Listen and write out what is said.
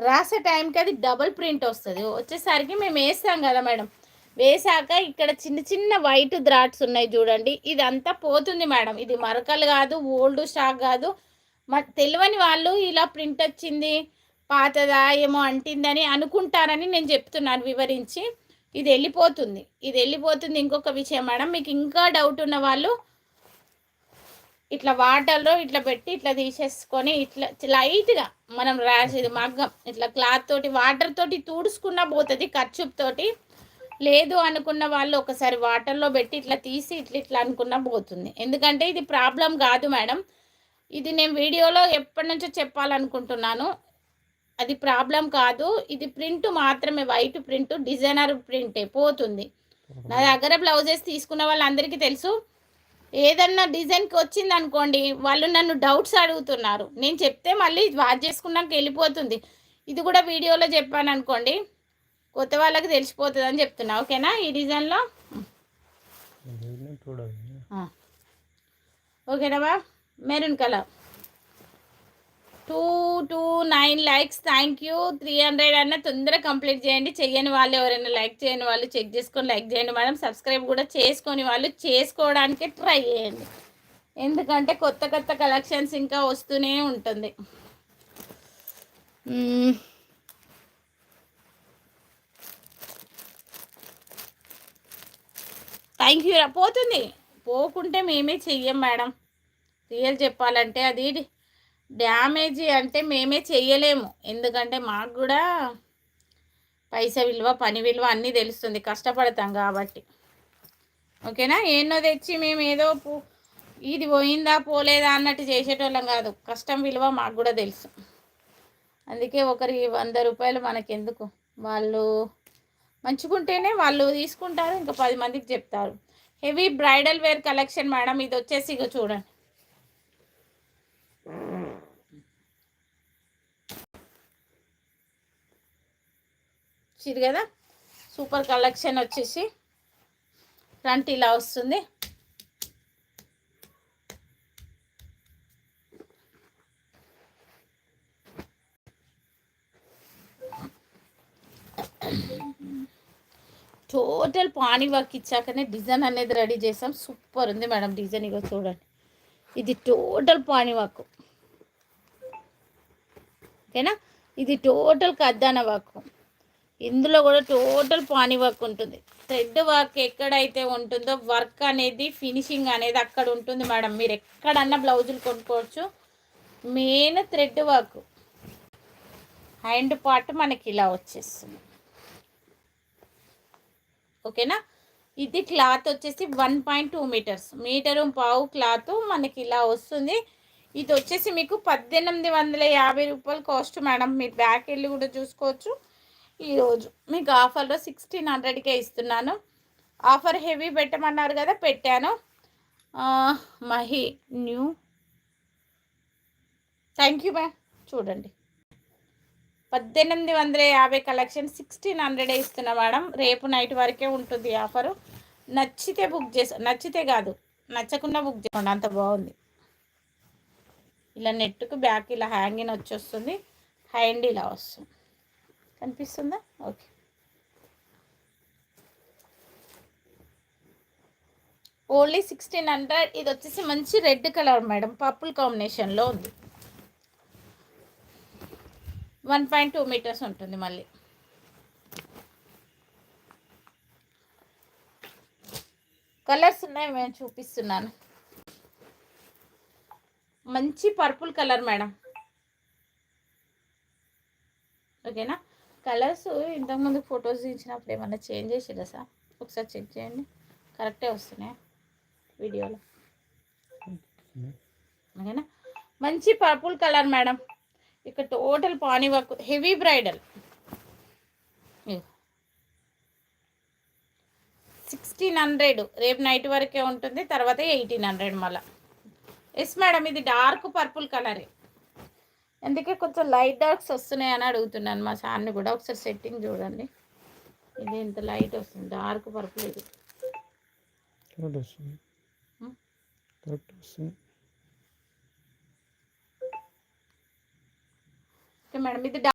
రాసే టైంకి అది డబుల్ ప్రింట్ వస్తుంది. వచ్చేసరికి మేము వేస్తాం కదా మేడం, వేసాక ఇక్కడ చిన్న చిన్న వైట్ డ్రాట్స్ ఉన్నాయి చూడండి, ఇదంతా పోతుంది మేడం. ఇది మరకలు కాదు, ఓల్డ్ స్టాక్ కాదు. తెలియని వాళ్ళు ఇలా ప్రింట్ వచ్చింది పాతదా ఏమో అంటిందని అనుకుంటారని నేను చెప్తున్నాను వివరించి. ఇది వెళ్ళిపోతుంది, ఇది వెళ్ళిపోతుంది. ఇంకొక విషయం మేడం, మీకు ఇంకా డౌట్ ఉన్న వాళ్ళు ఇట్లా వాటర్లో ఇట్లా పెట్టి ఇట్లా తీసేసుకొని ఇట్లా లైట్గా మనం రాసేది మగ్గం ఇట్లా క్లాత్ తోటి వాటర్ తోటి తుడుచుకున్నా పోతుంది, కర్చూప్ తోటి. లేదు అనుకున్న వాళ్ళు ఒకసారి వాటర్లో పెట్టి ఇట్లా తీసి ఇట్లా ఇట్లా అనుకున్నా పోతుంది. ఎందుకంటే ఇది ప్రాబ్లం కాదు మేడం, ఇది నేను వీడియోలో ఎప్పటి నుంచో చెప్పాలనుకుంటున్నాను. అది ప్రాబ్లం కాదు, ఇది ప్రింట్ మాత్రమే, వైట్ ప్రింట్, డిజైనర్ ప్రింటే పోతుంది. నా దగ్గర బ్లౌజెస్ తీసుకున్న వాళ్ళందరికీ తెలుసు, ఏదన్నా డిజైన్కి వచ్చింది అనుకోండి వాళ్ళు నన్ను డౌట్స్ అడుగుతున్నారు, నేను చెప్తే మళ్ళీ వాచ్ చేసుకున్నాక వెళ్ళిపోతుంది. ఇది కూడా వీడియోలో చెప్పాను అనుకోండి, కొత్త వాళ్ళకి తెలిసిపోతుంది అని చెప్తున్నా. ఓకేనా? ఈ డిజైన్లో ఓకేనా బా? Maroon colour 229 likes. Thank you. 300 అన్న తొందరగా కంప్లీట్ చేయండి. చెయ్యని వాళ్ళు ఎవరైనా లైక్ చేయని వాళ్ళు చెక్ చేసుకొని లైక్ చేయండి మేడం. సబ్స్క్రైబ్ కూడా చేసుకొని వాళ్ళు చేసుకోవడానికి ట్రై చేయండి, ఎందుకంటే కొత్త కొత్త కలెక్షన్స్ ఇంకా వస్తూనే ఉంటుంది. Thank you. పోతుంది, పోకుంటే మేమే చెయ్యం మేడం. రియల్ చెప్పాలంటే అది డ్యామేజీ అంటే మేమే చెయ్యలేము, ఎందుకంటే మాకు కూడా పైసా విలువ పని విలువ అన్నీ తెలుస్తుంది, కష్టపడతాం కాబట్టి. ఓకేనా? ఎన్నో తెచ్చి మేము ఏదో ఇది పోయిందా పోలేదా అన్నట్టు చేసేటోళ్ళం కాదు, కష్టం విలువ మాకు కూడా తెలుసు. అందుకే ఒకరి 100 రూపాయలు మనకెందుకు, వాళ్ళు మంచుకుంటేనే వాళ్ళు తీసుకుంటారు, ఇంకా 10 మందికి చెప్తారు. Heavy bridal wear collection madam. ఇది వచ్చేసి ఇక చూడండి, ఇది కదా సూపర్ కలెక్షన్. వచ్చేసి ఫ్రంట్ ఇలా వస్తుంది, టోటల్ పానీ వర్క్ ఇచ్చాకనే డిజైన్ అనేది రెడీ చేసాం. సూపర్ ఉంది మేడం డిజైన్. ఇగో చూడండి, ఇది టోటల్ పానీ వర్క్. ఓకేనా? ఇది టోటల్ కద్దాన వర్క్. ఇందులో కూడా టోటల్ పానీ వర్క్ ఉంటుంది. థ్రెడ్ వర్క్ ఎక్కడైతే ఉంటుందో వర్క్ అనేది ఫినిషింగ్ అనేది అక్కడ ఉంటుంది మేడం. మీరు ఎక్కడన్నా బ్లౌజులు కొనుక్కోవచ్చు. Main thread work. Hand part మనకి ఇలా వచ్చేస్తుంది. ఓకేనా? ఇది క్లాత్ వచ్చేసి 1.2 మీటర్స్, 1.5 మీటర్ క్లాత్ మనకి ఇలా వస్తుంది. ఇది వచ్చేసి మీకు 1850 రూపాయలు కాస్ట్ మేడం. మీరు బ్యాక్ వెళ్ళి కూడా చూసుకోవచ్చు. ఈరోజు మీకు ఆఫర్లో 1600కే ఇస్తున్నాను. ఆఫర్ హెవీ పెట్టమన్నారు కదా, పెట్టాను. Mahi new thank you ma'am. చూడండి, 1850 కలెక్షన్ 1600 ఇస్తున్నా మేడం. రేపు నైట్ వరకే ఉంటుంది ఆఫరు. నచ్చితే బుక్ చేసా, నచ్చితే కాదు నచ్చకుండా బుక్ చేసుకోండి, అంత బాగుంది. ఇలా నెట్కు బ్యాక్ ఇలా హ్యాంగింగ్ వచ్చేస్తుంది, హ్యాండ్ ఇలా వస్తుంది, కనిపిస్తుందా? ఓకే. ఓన్లీ 1600. ఇది వచ్చేసి మంచి రెడ్ కలర్ మేడం, పర్పుల్ కాంబినేషన్లో ఉంది. 1.2 మీటర్స్ ఉంటుంది. మళ్ళీ కలర్స్ ఉన్నాయి, మేము చూపిస్తున్నాను. మంచి పర్పుల్ కలర్ మేడం. ఓకేనా? కలర్స్ ఇంతకుముందు ఫొటోస్ ఇచ్చినప్పుడు ఏమన్నా చేంజ్ చేసిరా సార్? ఒకసారి చెక్ చేయండి, కరెక్టే వస్తున్నాయి వీడియోలో. ఓకేనా? మంచి పర్పుల్ కలర్ మేడం. ఇక్కడ total pani work, heavy bridal. 1600 రేపు నైట్ వరకే ఉంటుంది, తర్వాత 1800 మళ్ళీ. ఎస్ మేడం, ఇది డార్క్ పర్పుల్ కలరే, అందుకే కొంచెం లైట్ డార్క్స్ వస్తున్నాయి అని అడుగుతున్నాను మా సార్ని కూడా. ఒకసారి సెట్టింగ్ చూడండి, ఇది ఇంత లైట్ వస్తుంది, డార్క్ పర్పుల్. ఇది ఓకే మేడం, ఇది